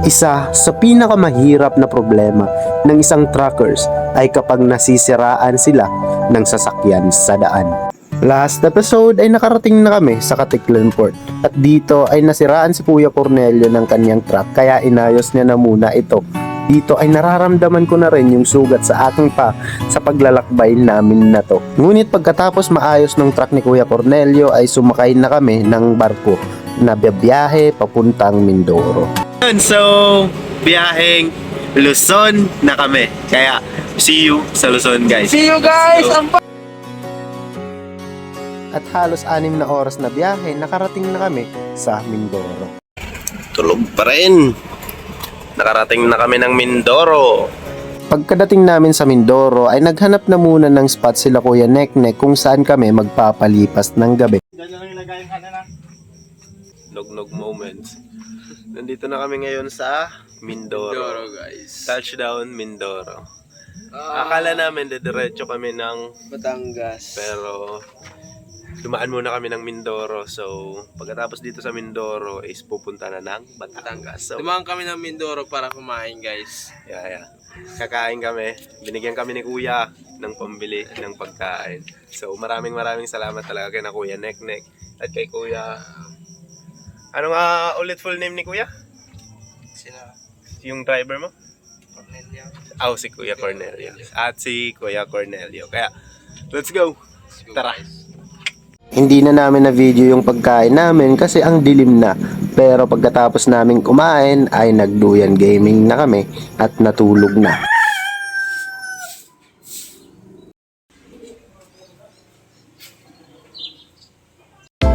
Isa sa pinakamahirap na problema ng isang truckers ay kapag nasisiraan sila ng sasakyan sa daan. Last episode ay nakarating na kami sa Katiklan Port at dito ay nasiraan si Kuya Cornelio ng kanyang truck kaya inayos niya na muna ito. Dito ay nararamdaman ko na rin yung sugat sa aking pa sa paglalakbay namin na to. Ngunit pagkatapos maayos ng truck ni Kuya Cornelio ay sumakay na kami ng barko na biyahe papuntang Mindoro. So, biyaheng Luzon na kami. Kaya, see you sa Luzon, guys. See you guys! At halos 6 na oras na biyahe, nakarating na kami sa Mindoro. Tulog pa rin. Nakarating na kami ng Mindoro. Pagkadating namin sa Mindoro ay naghanap na muna ng spot sila Kuya Neknek kung saan kami magpapalipas ng gabi. Nog moments. Nandito na kami ngayon sa Mindoro. Guys. Touchdown Mindoro. Akala namin diretso kami ng Batangas. pero dumaan muna kami ng Mindoro. So, pagkatapos dito sa Mindoro is pupunta na ng Batangas. So, Dumaan kami ng Mindoro para kumain, guys. yeah. Kakain kami. Binigyan kami ni Kuya ng pambili ng pagkain. So, maraming salamat talaga kay na Kuya Neknek at kay Kuya. Ano nga ulit full name ni Kuya? Sila. Yung driver mo? Cornelia. Si Kuya Cornelio. At si Kuya Cornelio. Kaya, let's go! Tara! Hindi na namin na video yung pagkain namin kasi ang dilim na. Pero pagkatapos namin kumain ay nagduyan gaming na kami at natulog na.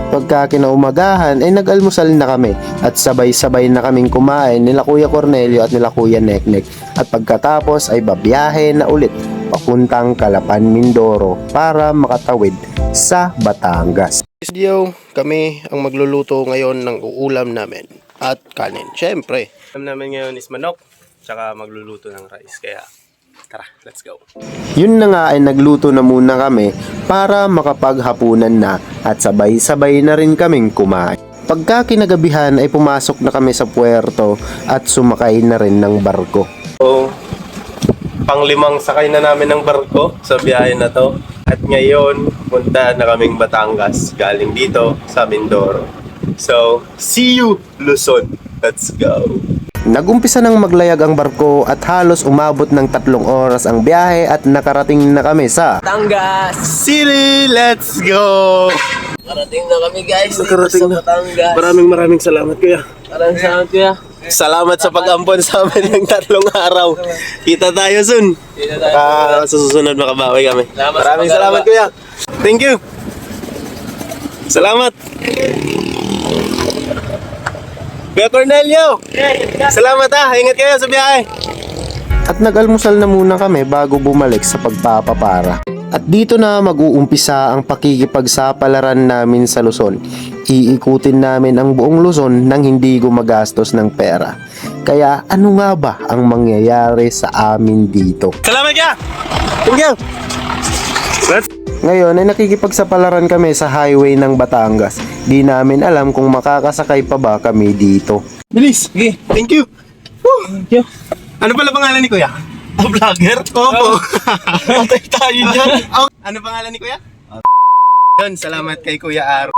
Pagka kinaumagahan ay nag-almusal na kami at sabay-sabay na kaming kumain nila Kuya Cornelio at nila Kuya Neknek. At pagkatapos ay babiyahe na ulit papuntang Calapan, Mindoro para makatawid sa Batangas. Video, kami ang magluluto ngayon ng uulam namin at kanin. Syempre, Alam namin ngayon is manok, tsaka magluluto ng rice. Kaya, tara, let's go! yun na nga ay nagluto na muna kami para makapaghapunan na at sabay-sabay na rin kaming kumain. Pagka kinagabihan ay pumasok na kami sa puerto at sumakay na rin ng barko. So, pang-5 sakay na namin ng barko sa biyahe na to. At ngayon, punta na kaming Batangas galing dito sa Mindoro. So, see you Luzon! Let's go! Nagumpisa nang maglayag ang barko at halos umabot ng 3 oras ang biyahe at nakarating na kami sa Batangas! City! Let's go! Parating na kami, guys. Nakarating dito na. sa Batangas. Maraming salamat, Kuya. Maraming salamat, kuya. Salamat sa pag-ampon sa amin ng 3 araw. Kita tayo soon. Kita tayo. Sa susunod makabawi kami. Salamat sa Maraming salamat, Kuya. Thank you. Salamat. Kuya Cornelio. Salamat Ingat kayo sa biyahe. at nag-almusal na muna kami bago bumalik sa pagpapapara. At dito na mag-uumpisa ang pakikipagsapalaran namin sa Luzon. Iikutin namin ang buong Luzon nang hindi gumagastos ng pera. Kaya ano nga ba ang mangyayari sa amin dito? Salamat ka! Thank you! Ngayon ay nakikipagsapalaran kami sa highway ng Batangas. Di namin alam kung makakasakay pa ba kami dito. Bilis! Okay. Thank you! Woo! Thank you! Ano pala pangalan ni Kuya? Vlogger? Opo! Patay tayo dyan! Ano pangalan ni Kuya? Yun, salamat kay Kuya Aro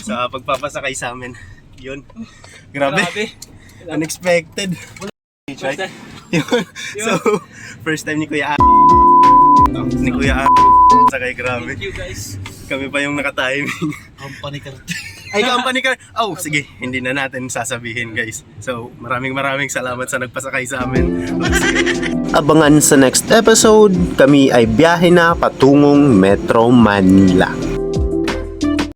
sa pagpapasakay sa amin. Yun. Grabe. Unexpected. Right? Yun. So, first time ni Kuya Aro. Ni Kuya Aro. Sakay, grabe. Thank you, guys. Kami pa yung naka-timing. Company card. Ay, company car. Oh, sige. Hindi na natin sasabihin, guys. So, maraming salamat sa nagpasakay sa amin. Abangan sa next episode, kami ay biyahe na patungong Metro Manila.